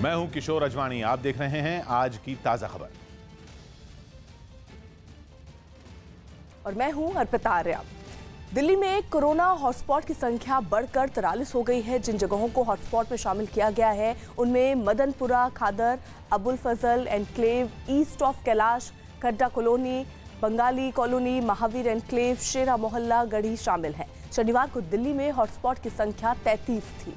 मैं हूं किशोर अजवाणी, आप देख रहे हैं आज की ताजा खबर। और मैं हूं अर्पिता आर्या। दिल्ली में कोरोना हॉटस्पॉट की संख्या बढ़कर 43 हो गई है। जिन जगहों को हॉटस्पॉट में शामिल किया गया है उनमें Madanpura, Khadar, Abul Fazal enclave, East of Kailash, Khadda colony, Bengali colony, Mahavir enclave, Shera Mohalla, Garhi शामिल हैं। शनिवार को दिल्ली में हॉटस्पॉट की संख्या 33 थी।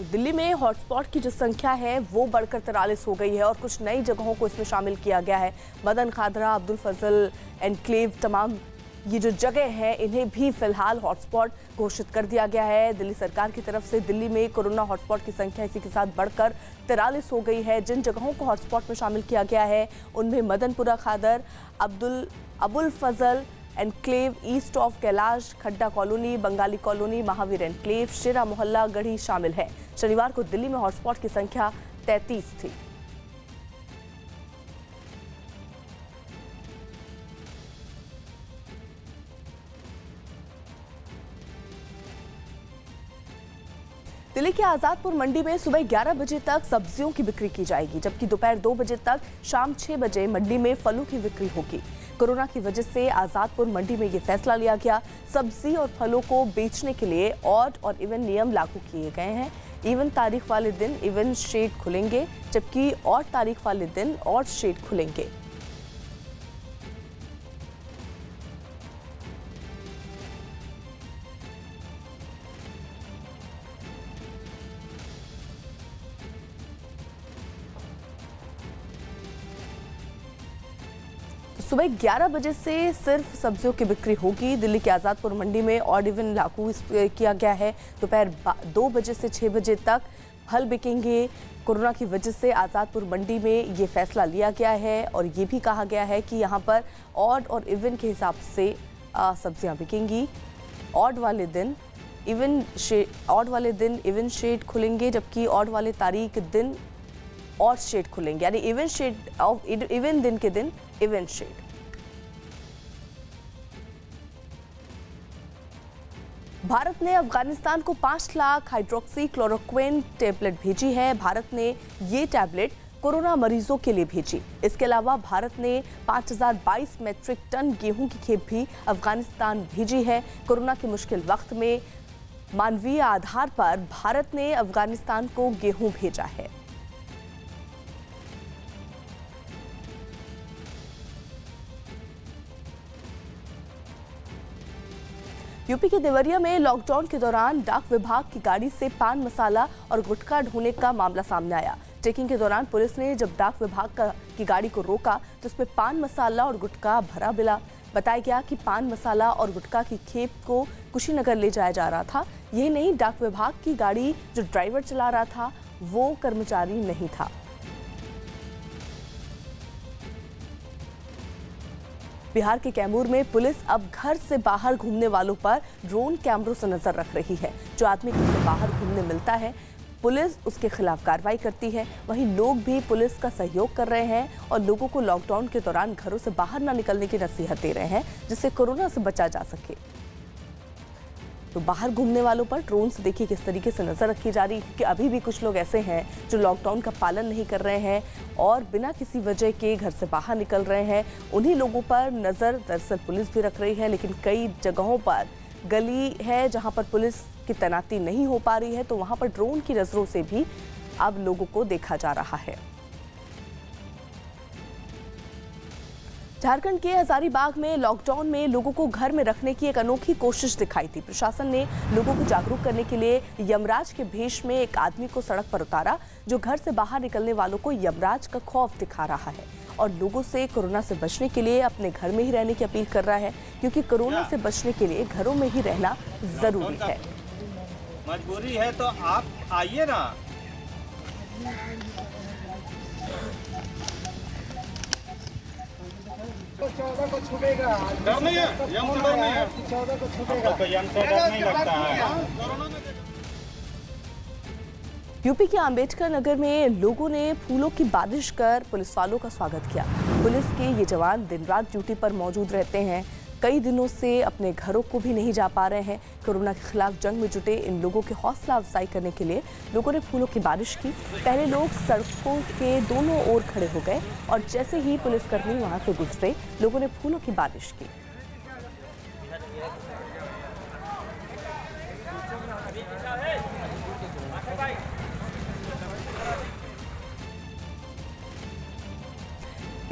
दिल्ली में हॉटस्पॉट की जो संख्या है वो बढ़कर 43 हो गई है और कुछ नई जगहों को इसमें शामिल किया गया है। मदन खादरा, अब्दुल फजल एनक्लेव, तमाम ये जो जगह है इन्हें भी फिलहाल हॉटस्पॉट घोषित कर दिया गया है। दिल्ली सरकार की तरफ से दिल्ली में कोरोना हॉटस्पॉट की संख्या इसी के साथ बढ़कर 43 हो गई है। जिन जगहों को हॉटस्पॉट में शामिल किया गया है उनमें Madanpura, Khadar, Abul Fazal enclave, East of Kailash, Khadda colony, Bengali colony, Mahavir enclave, Shera Mohalla, Garhi शामिल है। शनिवार को दिल्ली में हॉटस्पॉट की संख्या 33 थी। दिल्ली के आजादपुर मंडी में सुबह 11 बजे तक सब्जियों की बिक्री की जाएगी, जबकि दोपहर 2 बजे तक शाम 6 बजे मंडी में फलों की बिक्री होगी। कोरोना की वजह से आजादपुर मंडी में ये फैसला लिया गया। सब्जी और फलों को बेचने के लिए ऑड और इवन नियम लागू किए गए हैं। इवन तारीख वाले दिन इवन शेड खुलेंगे, जबकि ऑड तारीख वाले दिन ऑड शेड खुलेंगे। सुबह 11 बजे से सिर्फ सब्जियों की बिक्री होगी। दिल्ली के आजादपुर मंडी में ऑड इवन लागू किया गया है। दोपहर 2 बजे से 6 बजे तक फल बिकेंगे। कोरोना की वजह से आजादपुर मंडी में ये फैसला लिया गया है और ये भी कहा गया है कि यहाँ पर ऑड और इवन के हिसाब से सब्जियाँ बिकेंगी। ऑड वाले दिन इवन शेड खुलेंगे, जबकि ऑड वाले तारीख दिन ऑड शेड खुलेंगे, यानी इवन दिन के दिन इवन शेड। भारत ने अफगानिस्तान को 5 लाख हाइड्रोक्सी क्लोरोक्विन टैबलेट भेजी है। भारत ने ये टैबलेट कोरोना मरीजों के लिए भेजी। इसके अलावा भारत ने 5022 मैट्रिक टन गेहूं की खेप भी अफगानिस्तान भेजी है। कोरोना के मुश्किल वक्त में मानवीय आधार पर भारत ने अफगानिस्तान को गेहूं भेजा है। यूपी के देवरिया में लॉकडाउन के दौरान डाक विभाग की गाड़ी से पान मसाला और गुटखा ढोने का मामला सामने आया। चेकिंग के दौरान पुलिस ने जब डाक विभाग की गाड़ी को रोका तो उसमें पान मसाला और गुटखा भरा मिला। बताया गया कि पान मसाला और गुटखा की खेप को कुशीनगर ले जाया जा रहा था। यही नहीं, डाक विभाग की गाड़ी जो ड्राइवर चला रहा था वो कर्मचारी नहीं था। बिहार के कैमूर में पुलिस अब घर से बाहर घूमने वालों पर ड्रोन कैमरों से नजर रख रही है। जो आदमी घर से बाहर घूमने मिलता है पुलिस उसके खिलाफ कार्रवाई करती है। वहीं लोग भी पुलिस का सहयोग कर रहे हैं और लोगों को लॉकडाउन के दौरान घरों से बाहर न निकलने की नसीहत दे रहे हैं, जिससे कोरोना से बचा जा सके। तो बाहर घूमने वालों पर ड्रोन से देखिए किस तरीके से नजर रखी जा रही है, क्योंकि अभी भी कुछ लोग ऐसे हैं जो लॉकडाउन का पालन नहीं कर रहे हैं और बिना किसी वजह के घर से बाहर निकल रहे हैं। उन्हीं लोगों पर नजर दरअसल पुलिस भी रख रही है, लेकिन कई जगहों पर गली है जहां पर पुलिस की तैनाती नहीं हो पा रही है, तो वहां पर ड्रोन की नजरों से भी अब लोगों को देखा जा रहा है। झारखंड के हजारीबाग में लॉकडाउन में लोगों को घर में रखने की एक अनोखी कोशिश दिखाई थी। प्रशासन ने लोगों को जागरूक करने के लिए यमराज के भेष में एक आदमी को सड़क पर उतारा, जो घर से बाहर निकलने वालों को यमराज का खौफ दिखा रहा है और लोगों से कोरोना से बचने के लिए अपने घर में ही रहने की अपील कर रहा है, क्योंकि कोरोना से बचने के लिए घरों में ही रहना जरूरी है। मजबूरी है तो आप आइए ना। तो 14 को छूटेगा। डर नहीं है, यम से डर नहीं है। 14 को छूटेगा। तो यम से डर नहीं लगता है। यूपी के अंबेडकर नगर में लोगों ने फूलों की बारिश कर पुलिस वालों का स्वागत किया। पुलिस के ये जवान दिन रात ड्यूटी पर मौजूद रहते हैं। कई दिनों से अपने घरों को भी नहीं जा पा रहे हैं। कोरोना के खिलाफ जंग में जुटे इन लोगों की हौसला अफजाई करने के लिए लोगों ने फूलों की बारिश की। पहले लोग सड़कों के दोनों ओर खड़े हो गए और जैसे ही पुलिसकर्मी वहां से गुजरे, लोगों ने फूलों की बारिश की।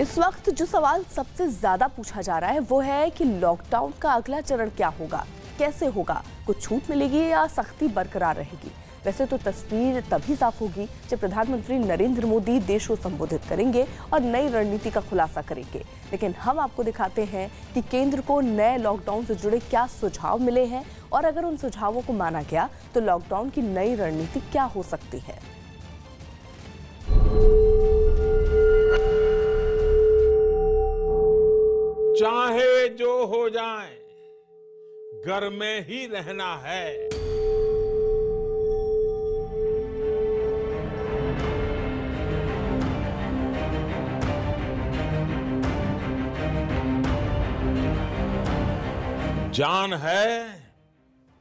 इस वक्त जो सवाल सबसे ज्यादा पूछा जा रहा है वो है कि लॉकडाउन का अगला चरण क्या होगा, कैसे होगा, कुछ छूट मिलेगी या सख्ती बरकरार रहेगी। वैसे तो तस्वीर तभी साफ होगी जब प्रधानमंत्री नरेंद्र मोदी देश को संबोधित करेंगे और नई रणनीति का खुलासा करेंगे। लेकिन हम आपको दिखाते हैं कि केंद्र को नए लॉकडाउन से जुड़े क्या सुझाव मिले हैं और अगर उन सुझावों को माना गया तो लॉकडाउन की नई रणनीति क्या हो सकती है। चाहे जो हो जाए, घर में ही रहना है। जान है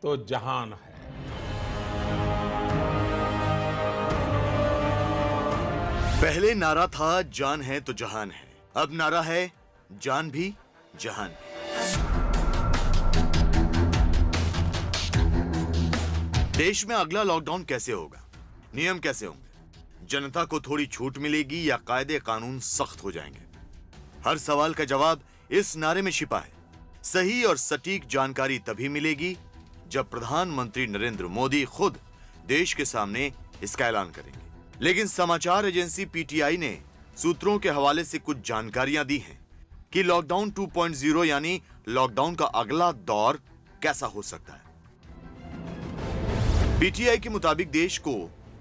तो जहान है। पहले नारा था जान है तो जहान है, अब नारा है जान भी जहान भी। देश में अगला लॉकडाउन कैसे होगा, नियम कैसे होंगे, जनता को थोड़ी छूट मिलेगी या कायदे कानून सख्त हो जाएंगे? हर सवाल का जवाब इस नारे में छिपा है। सही और सटीक जानकारी तभी मिलेगी जब प्रधानमंत्री नरेंद्र मोदी खुद देश के सामने इसका ऐलान करेंगे। लेकिन समाचार एजेंसी पीटीआई ने सूत्रों के हवाले से कुछ जानकारियां दी हैं कि लॉकडाउन 2.0 यानी लॉकडाउन का अगला दौर कैसा हो सकता है। पीटीआई के मुताबिक देश को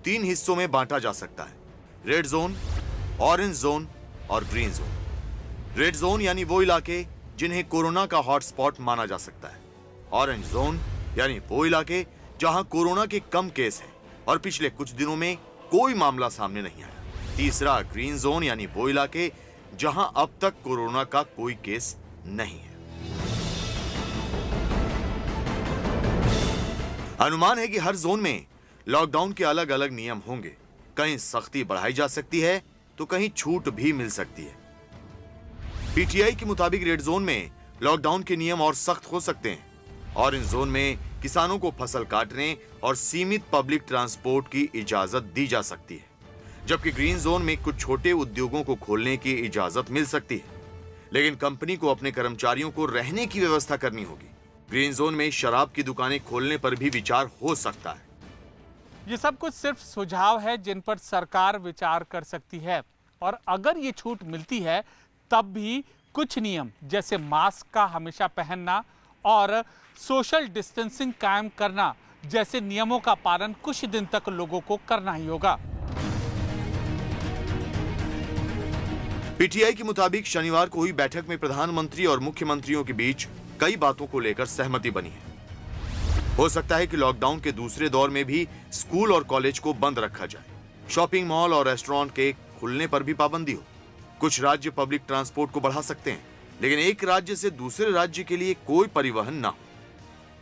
3 हिस्सों में बांटा जा सकता है, रेड जोन, ऑरेंज जोन और ग्रीन जोन। रेड जोन यानी वो इलाके जिन्हें कोरोना का हॉटस्पॉट माना जा सकता है। ऑरेंज जोन यानी वो इलाके जहां कोरोना के कम केस हैं और पिछले कुछ दिनों में कोई मामला सामने नहीं आया। तीसरा ग्रीन जोन यानी वो इलाके जहां अब तक कोरोना का कोई केस नहीं है। अनुमान है कि हर जोन में लॉकडाउन के अलग अलग नियम होंगे। कहीं सख्ती बढ़ाई जा सकती है तो कहीं छूट भी मिल सकती है। पीटीआई के मुताबिक रेड जोन में लॉकडाउन के नियम और सख्त हो सकते हैं। ऑरेंज जोन में किसानों को फसल काटने और सीमित पब्लिक ट्रांसपोर्ट की इजाजत दी जा सकती है, जबकि ग्रीन जोन में कुछ छोटे उद्योगों को खोलने की इजाजत मिल सकती है, लेकिन कंपनी को अपने कर्मचारियों को रहने की व्यवस्था करनी होगी। ग्रीन जोन में शराब की दुकानें खोलने पर भी विचार हो सकता है। ये सब कुछ सिर्फ सुझाव है जिन पर सरकार विचार कर सकती है, और अगर ये छूट मिलती है तब भी कुछ नियम जैसे मास्क का हमेशा पहनना और सोशल डिस्टेंसिंग कायम करना जैसे नियमों का पालन कुछ दिन तक लोगों को करना ही होगा। पीटीआई के मुताबिक शनिवार को हुई बैठक में प्रधानमंत्री और मुख्यमंत्रियों के बीच कई बातों को लेकर सहमति बनी है। हो सकता है कि लॉकडाउन के दूसरे दौर में भी स्कूल और कॉलेज को बंद रखा जाए। शॉपिंग मॉल और रेस्टोरेंट के खुलने पर भी पाबंदी हो। कुछ राज्य पब्लिक ट्रांसपोर्ट को बढ़ा सकते हैं, लेकिन एक राज्य से दूसरे राज्य के लिए कोई परिवहन ना हो।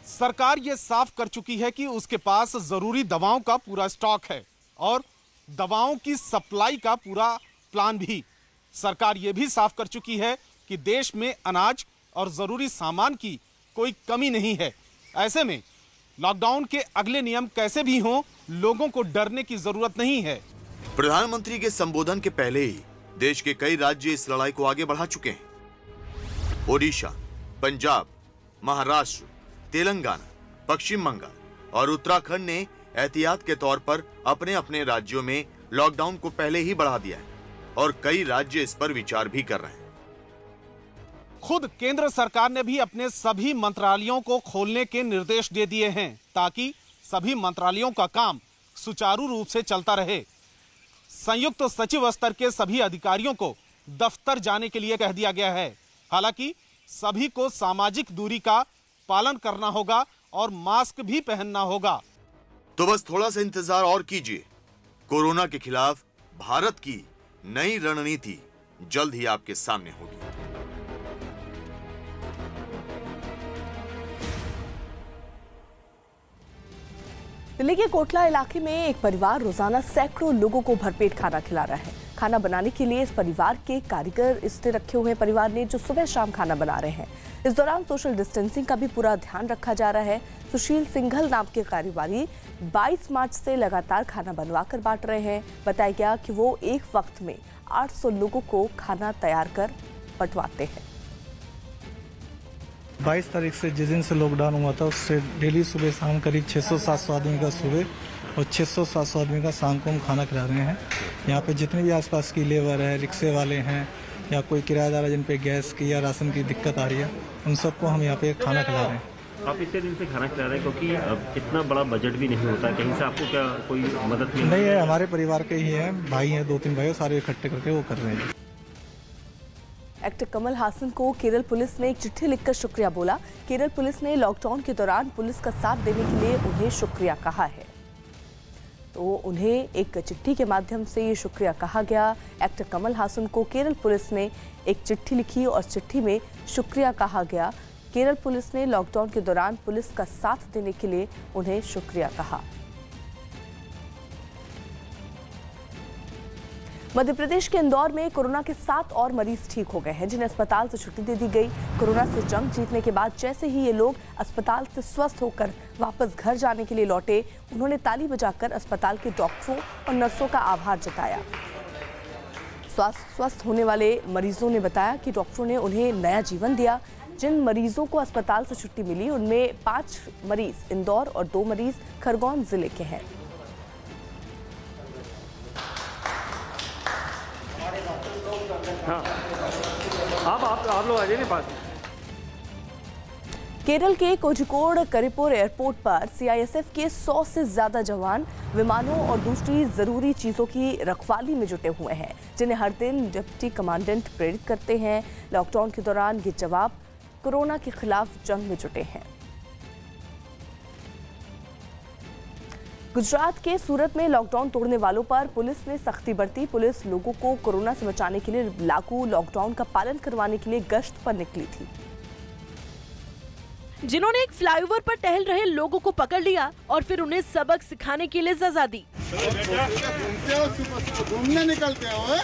सरकार ये साफ कर चुकी है कि उसके पास जरूरी दवाओं का पूरा स्टॉक है और दवाओं की सप्लाई का पूरा प्लान भी। सरकार ये भी साफ कर चुकी है कि देश में अनाज और जरूरी सामान की कोई कमी नहीं है। ऐसे में लॉकडाउन के अगले नियम कैसे भी हों, लोगों को डरने की जरूरत नहीं है। प्रधानमंत्री के संबोधन के पहले ही देश के कई राज्य इस लड़ाई को आगे बढ़ा चुके हैं। ओडिशा, पंजाब, महाराष्ट्र, तेलंगाना, पश्चिम बंगाल और उत्तराखंड ने एहतियात के तौर पर अपने अपने राज्यों में लॉकडाउन को पहले ही बढ़ा दिया है और कई राज्य इस पर विचार भी कर रहे हैं। खुद केंद्र सरकार ने भी अपने सभी मंत्रालयों को खोलने के निर्देश दे दिए हैं ताकि सभी मंत्रालयों का काम सुचारू रूप से चलता रहे। संयुक्त सचिव स्तर के सभी अधिकारियों को दफ्तर जाने के लिए कह दिया गया है। हालांकि सभी को सामाजिक दूरी का पालन करना होगा और मास्क भी पहनना होगा। तो बस थोड़ा सा इंतजार और कीजिए। कोरोना के खिलाफ भारत की नई रणनीति जल्द ही आपके सामने होगी। दिल्ली के कोटला इलाके में एक परिवार रोजाना सैकड़ों लोगों को भरपेट खाना खिला रहा है। खाना बनाने के लिए इस परिवार के कारीगर इसने रखे हुए परिवार ने जो सुबह शाम खाना बना रहे हैं। इस दौरान सोशल डिस्टेंसिंग का भी पूरा ध्यान रखा जा रहा है। सुशील सिंघल नाम के कारोबारी 22 मार्च से लगातार खाना बनवा कर बांट रहे हैं। बताया गया कि वो एक वक्त में 800 लोगों को खाना तैयार कर बंटवाते हैं। 22 तारीख से जिस दिन से लॉकडाउन हुआ था उससे डेली सुबह शाम करीब 600-700 आदमी का सुबह और 600-700 आदमी का शाम को हम खाना खिला रहे हैं। यहाँ पे जितने भी आसपास की लेबर है, रिक्शे वाले हैं या कोई किराएदार है जिन पे गैस की या राशन की दिक्कत आ रही है, उन सबको हम यहाँ पे खाना खिला रहे हैं। आप इतने दिन से खाना खिला रहे हैं क्योंकि इतना बड़ा बजट भी नहीं होता, कहीं से आपको क्या कोई मदद नहीं है? हमारे परिवार के ही हैं, भाई हैं, 2-3 भाई, सारे इकट्ठे करके वो कर रहे हैं। एक्टर कमल हासन को केरल पुलिस ने एक चिट्ठी लिखकर शुक्रिया बोला। केरल पुलिस ने लॉकडाउन के दौरान पुलिस का साथ देने के लिए उन्हें शुक्रिया कहा है। तो उन्हें एक चिट्ठी के माध्यम से ये शुक्रिया कहा गया। एक्टर कमल हासन को केरल पुलिस ने एक चिट्ठी लिखी और चिट्ठी में शुक्रिया कहा गया। केरल पुलिस ने लॉकडाउन के दौरान पुलिस का साथ देने के लिए उन्हें शुक्रिया कहा। मध्य प्रदेश के इंदौर में कोरोना के 7 और मरीज ठीक हो गए हैं, जिन्हें अस्पताल से छुट्टी दे दी गई। कोरोना से जंग जीतने के बाद जैसे ही ये लोग अस्पताल से स्वस्थ होकर वापस घर जाने के लिए लौटे, उन्होंने ताली बजाकर अस्पताल के डॉक्टरों और नर्सों का आभार जताया। स्वस्थ होने वाले मरीजों ने बताया कि डॉक्टरों ने उन्हें नया जीवन दिया। जिन मरीजों को अस्पताल से छुट्टी मिली उनमें 5 मरीज इंदौर और 2 मरीज खरगोन जिले के हैं। हाँ, आप लोग आ जाइए पास। केरल के कोझिकोड करिपुर एयरपोर्ट पर सीआईएसएफ के 100 से ज्यादा जवान विमानों और दूसरी जरूरी चीजों की रखवाली में जुटे हुए हैं, जिन्हें हर दिन डिप्टी कमांडेंट प्रेरित करते हैं। लॉकडाउन के दौरान ये जवाब कोरोना के खिलाफ जंग में जुटे हैं। गुजरात के सूरत में लॉकडाउन तोड़ने वालों पर पुलिस ने सख्ती बरती। पुलिस लोगों को कोरोना से बचाने के लिए लागू लॉकडाउन का पालन करवाने के लिए गश्त पर निकली थी। जिन्होंने एक फ्लाईओवर पर टहल रहे लोगों को पकड़ लिया और फिर उन्हें सबक सिखाने के लिए सजा दी। घूमने निकलते हो?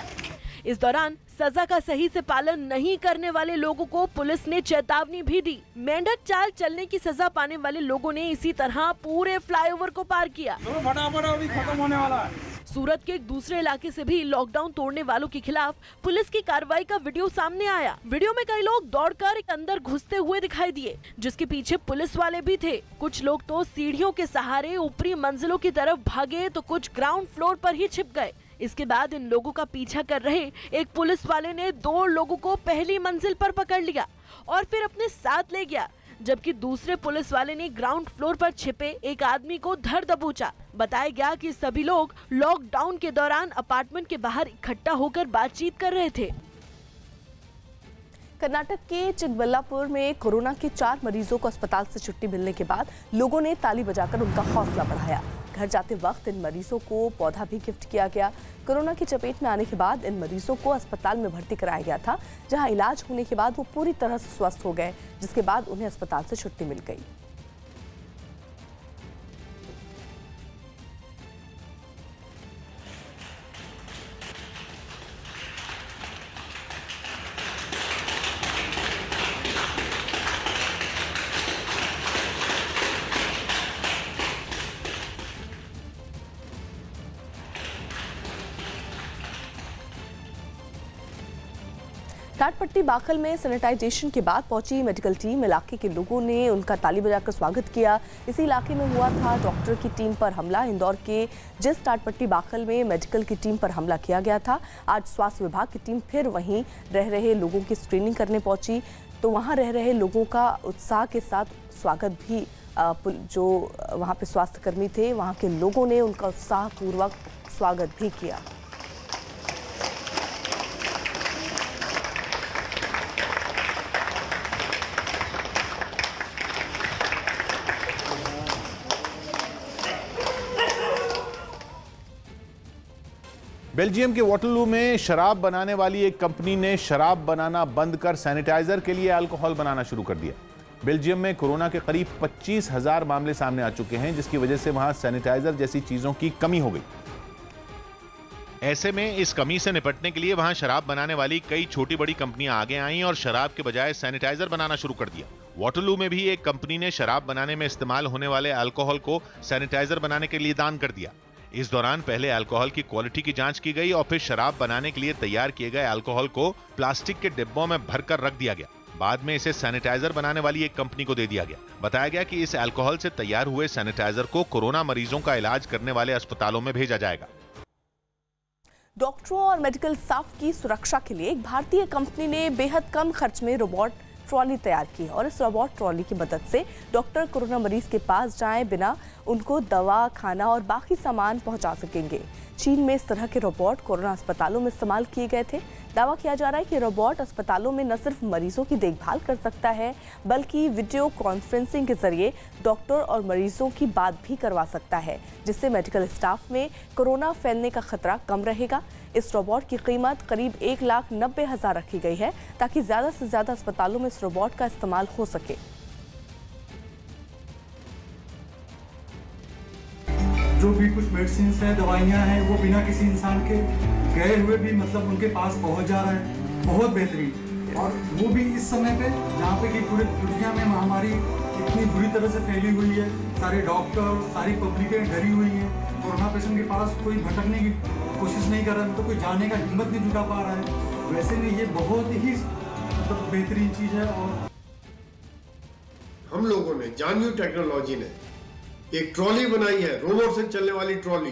इस दौरान सजा का सही से पालन नहीं करने वाले लोगों को पुलिस ने चेतावनी भी दी। मेंढक चाल चलने की सजा पाने वाले लोगों ने इसी तरह पूरे फ्लाईओवर को पार किया। अभी खत्म होने वाला है। सूरत के एक दूसरे इलाके से भी लॉकडाउन तोड़ने वालों के खिलाफ पुलिस की कार्रवाई का वीडियो सामने आया। वीडियो में कई लोग दौड़कर अंदर घुसते हुए दिखाई दिए, जिसके पीछे पुलिस वाले भी थे। कुछ लोग तो सीढ़ियों के सहारे ऊपरी मंजिलों की तरफ भागे तो कुछ ग्राउंड फ्लोर पर ही छिप गए। इसके बाद इन लोगों का पीछा कर रहे एक पुलिस वाले ने 2 लोगों को पहली मंजिल पर पकड़ लिया और फिर अपने साथ ले गया, जबकि दूसरे पुलिस वाले ने ग्राउंड फ्लोर पर छिपे एक आदमी को धर दबोचा। बताया गया कि सभी लोग लॉकडाउन के दौरान अपार्टमेंट के बाहर इकट्ठा होकर बातचीत कर रहे थे। कर्नाटक के चिकबल्लापुर में कोरोना के 4 मरीजों को अस्पताल से छुट्टी मिलने के बाद लोगों ने ताली बजाकर उनका हौसला बढ़ाया। घर जाते वक्त इन मरीजों को पौधा भी गिफ्ट किया गया। कोरोना की चपेट में आने के बाद इन मरीजों को अस्पताल में भर्ती कराया गया था, जहां इलाज होने के बाद वो पूरी तरह से स्वस्थ हो गए, जिसके बाद उन्हें अस्पताल से छुट्टी मिल गई। टाटपट्टी बाखल में सैनिटाइजेशन के बाद पहुंची मेडिकल टीम। इलाके के लोगों ने उनका ताली बजाकर स्वागत किया। इसी इलाके में हुआ था डॉक्टर की टीम पर हमला। इंदौर के जिस टाटपट्टी बाखल में मेडिकल की टीम पर हमला किया गया था, आज स्वास्थ्य विभाग की टीम फिर वहीं रह रहे लोगों की स्क्रीनिंग करने पहुंची, तो वहां रह रहे लोगों का उत्साह के साथ स्वागत भी जो वहां पे स्वास्थ्यकर्मी थे वहां के लोगों ने उनका उत्साहपूर्वक स्वागत भी किया। बेल्जियम के वाटरलू में शराब बनाने वाली एक कंपनी ने शराब बनाना बंद कर सैनिटाइजर के लिए अल्कोहल बनाना शुरू कर दिया। बेल्जियम में कोरोना के करीब 25,000 मामले सामने आ चुके हैं, जिसकी वजह से वहां सैनिटाइजर जैसी चीजों की कमी हो गई। ऐसे में इस कमी से निपटने के लिए वहां शराब बनाने वाली कई छोटी बड़ी कंपनियां आगे आईं और शराब के बजाय सैनिटाइजर बनाना शुरू कर दिया। वाटरलू में भी एक कंपनी ने शराब बनाने में इस्तेमाल होने वाले अल्कोहल को सैनिटाइजर बनाने के लिए दान कर दिया। इस दौरान पहले अल्कोहल की क्वालिटी की जांच की गई और फिर शराब बनाने के लिए तैयार किए गए अल्कोहल को प्लास्टिक के डिब्बों में भरकर रख दिया गया। बाद में इसे सैनिटाइजर बनाने वाली एक कंपनी को दे दिया गया। बताया गया कि इस अल्कोहल से तैयार हुए सैनिटाइजर को कोरोना मरीजों का इलाज करने वाले अस्पतालों में भेजा जाएगा। डॉक्टरों और मेडिकल स्टाफ की सुरक्षा के लिए एक भारतीय कंपनी ने बेहद कम खर्च में रोबोट ट्रॉली तैयार की है और इस रोबोट ट्रॉली की मदद से डॉक्टर कोरोना मरीज के पास जाए बिना उनको दवा, खाना और बाकी सामान पहुंचा सकेंगे। चीन में इस तरह के रोबोट कोरोना अस्पतालों में इस्तेमाल किए गए थे। दावा किया जा रहा है कि रोबोट अस्पतालों में न सिर्फ मरीजों की देखभाल कर सकता है, बल्कि वीडियो कॉन्फ्रेंसिंग के जरिए डॉक्टर और मरीजों की बात भी करवा सकता है, जिससे मेडिकल स्टाफ में कोरोना फैलने का खतरा कम रहेगा। इस रोबोट की कीमत करीब 1,90,000 रखी गई है, ताकि ज्यादा से ज्यादा अस्पतालों में इस रोबोट का इस्तेमाल हो सके। जो भी कुछ मेडिसिन है, दवाइयाँ हैं, वो बिना किसी इंसान के गए हुए भी मतलब उनके पास पहुंच जा रहा है। बहुत बेहतरीन। और वो भी इस समय पे जहाँ पे कि पूरे दुनिया में महामारी इतनी बुरी तरह से फैली हुई है, सारे डॉक्टर, सारी पब्लिकें डरी हुई हैं। कोरोना पेशेंट के पास कोई भटकने की कोशिश नहीं कर रहा है, तो कोई जाने का हिम्मत नहीं जुटा पा रहा है। वैसे में ये बहुत ही मतलब बेहतरीन चीज़ है। और हम लोगों ने जानवी टेक्नोलॉजी ने एक ट्रॉली बनाई है, रोबोट से चलने वाली ट्रॉली,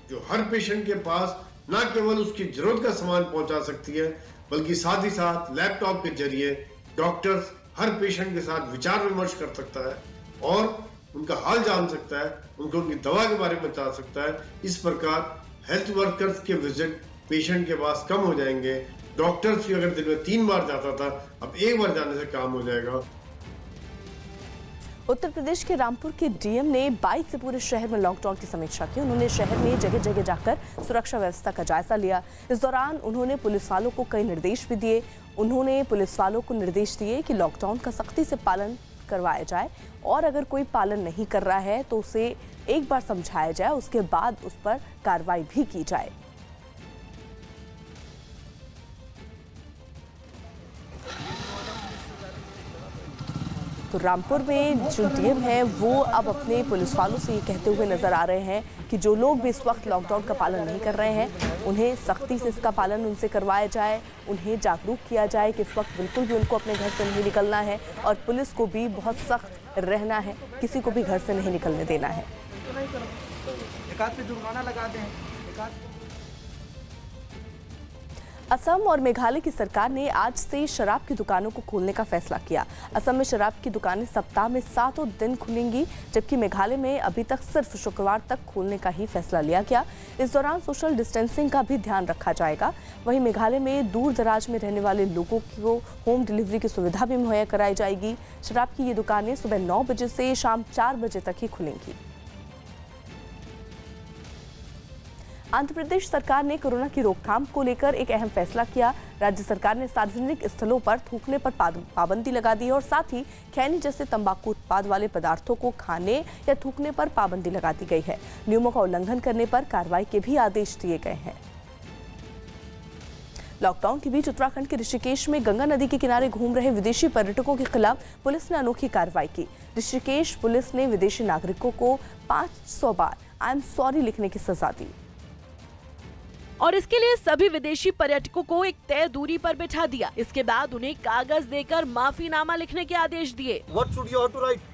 जो हर पेशेंट के पास न केवल उसकी जरूरत का सामान पहुंचा सकती है, बल्कि साथ ही साथ लैपटॉप के जरिए डॉक्टर्स हर पेशेंट के साथ विचार विमर्श कर सकता है और उनका हाल जान सकता है, उनको उनकी दवा के बारे में बता सकता है। इस प्रकार हेल्थ वर्कर्स के विजिट पेशेंट के पास कम हो जाएंगे। डॉक्टर्स भी अगर दिन में 3 बार जाता था, अब 1 बार जाने से काम हो जाएगा। उत्तर प्रदेश के रामपुर के डीएम ने बाइक से पूरे शहर में लॉकडाउन की समीक्षा की। उन्होंने शहर में जगह जगह जाकर सुरक्षा व्यवस्था का जायजा लिया। इस दौरान उन्होंने पुलिस वालों को कई निर्देश भी दिए। उन्होंने पुलिस वालों को निर्देश दिए कि लॉकडाउन का सख्ती से पालन करवाया जाए और अगर कोई पालन नहीं कर रहा है तो उसे एक बार समझाया जाए, उसके बाद उस पर कार्रवाई भी की जाए। तो रामपुर में जो डीएम है वो अब अपने पुलिस वालों से ये कहते हुए नजर आ रहे हैं कि जो लोग भी इस वक्त लॉकडाउन का पालन नहीं कर रहे हैं, उन्हें सख्ती से इसका पालन उनसे करवाया जाए, उन्हें जागरूक किया जाए कि इस वक्त बिल्कुल भी उनको अपने घर से नहीं निकलना है और पुलिस को भी बहुत सख्त रहना है, किसी को भी घर से नहीं निकलने देना है। एकाध पे जुर्माना लगा दें। असम और मेघालय की सरकार ने आज से शराब की दुकानों को खोलने का फैसला किया। असम में शराब की दुकानें सप्ताह में 7 दिन खुलेंगी, जबकि मेघालय में अभी तक सिर्फ शुक्रवार तक खोलने का ही फैसला लिया गया। इस दौरान सोशल डिस्टेंसिंग का भी ध्यान रखा जाएगा। वहीं मेघालय में दूर दराज में रहने वाले लोगों को होम डिलीवरी की सुविधा भी मुहैया कराई जाएगी। शराब की ये दुकानें सुबह 9 बजे से शाम 4 बजे तक ही खुलेंगी। आंध्र प्रदेश सरकार ने कोरोना की रोकथाम को लेकर एक अहम फैसला किया। राज्य सरकार ने सार्वजनिक स्थलों पर थूकने पर पाबंदी लगा दी और साथ ही खैनी जैसे तंबाकू उत्पाद वाले पदार्थों को खाने या थूकने पर पाबंदी लगा दी गई है। नियमों का उल्लंघन करने पर कार्रवाई के भी आदेश दिए गए हैं। लॉकडाउन के बीच उत्तराखंड के ऋषिकेश में गंगा नदी के किनारे घूम रहे विदेशी पर्यटकों के खिलाफ पुलिस ने अनोखी कार्रवाई की। ऋषिकेश पुलिस ने विदेशी नागरिकों को 500 बार आई एम सॉरी लिखने की सजा दी और इसके लिए सभी विदेशी पर्यटकों को एक तय दूरी पर बिठा दिया। इसके बाद उन्हें कागज देकर माफीनामा लिखने के आदेश दिए। What should you have to write?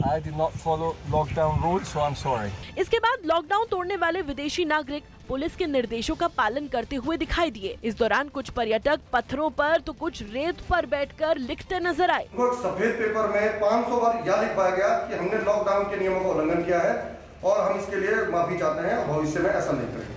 I did not follow lockdown rules, so I'm sorry. इसके बाद लॉकडाउन तोड़ने वाले विदेशी नागरिक पुलिस के निर्देशों का पालन करते हुए दिखाई दिए। इस दौरान कुछ पर्यटक पत्थरों पर तो कुछ रेत पर बैठकर लिखते नजर आए। सफेद पेपर में 500 बार यह लिखवाया गया कि हमने लॉकडाउन के नियमों का उल्लंघन किया है और हम इसके लिए माफी चाहते हैं और भविष्य में ऐसा नहीं करेंगे।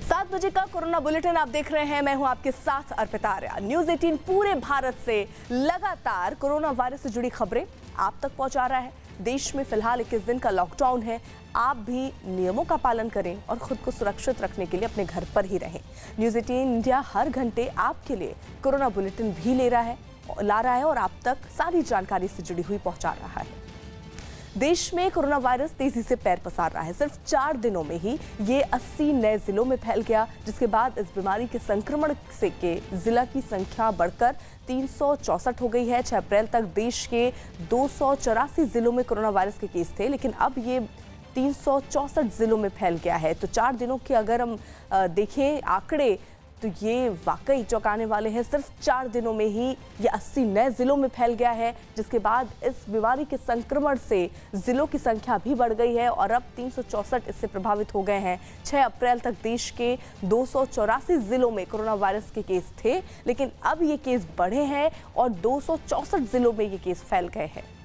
7 बजे का कोरोना बुलेटिन आप देख रहे हैं। मैं हूं आपके साथ अर्पिता आर्या। न्यूज़ 18 पूरे भारत से लगातार कोरोना वायरस से जुड़ी खबरें आप तक पहुंचा रहा है। देश में फिलहाल 21 दिन का लॉकडाउन है। आप भी नियमों का पालन करें और खुद को सुरक्षित रखने के लिए अपने घर पर ही रहें। न्यूज़ 18 इंडिया हर घंटे आपके लिए कोरोना बुलेटिन भी ला रहा है और आप तक सारी जानकारी से जुड़ी हुई पहुंचा रहा है। देश में कोरोना वायरस तेजी से पैर पसार रहा है। सिर्फ 4 दिनों में ही ये 80 नए जिलों में फैल गया, जिसके बाद इस बीमारी के संक्रमण से के जिला की संख्या बढ़कर 364 हो गई है। 6 अप्रैल तक देश के 284 जिलों में कोरोना वायरस के केस थे, लेकिन अब ये 364 जिलों में फैल गया है। तो 4 दिनों के अगर हम देखें आंकड़े तो ये वाकई चौंकाने वाले हैं। सिर्फ 4 दिनों में ही ये 80 नए जिलों में फैल गया है, जिसके बाद इस बीमारी के संक्रमण से जिलों की संख्या भी बढ़ गई है और अब 364 इससे प्रभावित हो गए हैं। 6 अप्रैल तक देश के 284 जिलों में कोरोना वायरस के केस थे, लेकिन अब ये केस बढ़े हैं और 264 जिलों में ये केस फैल गए हैं।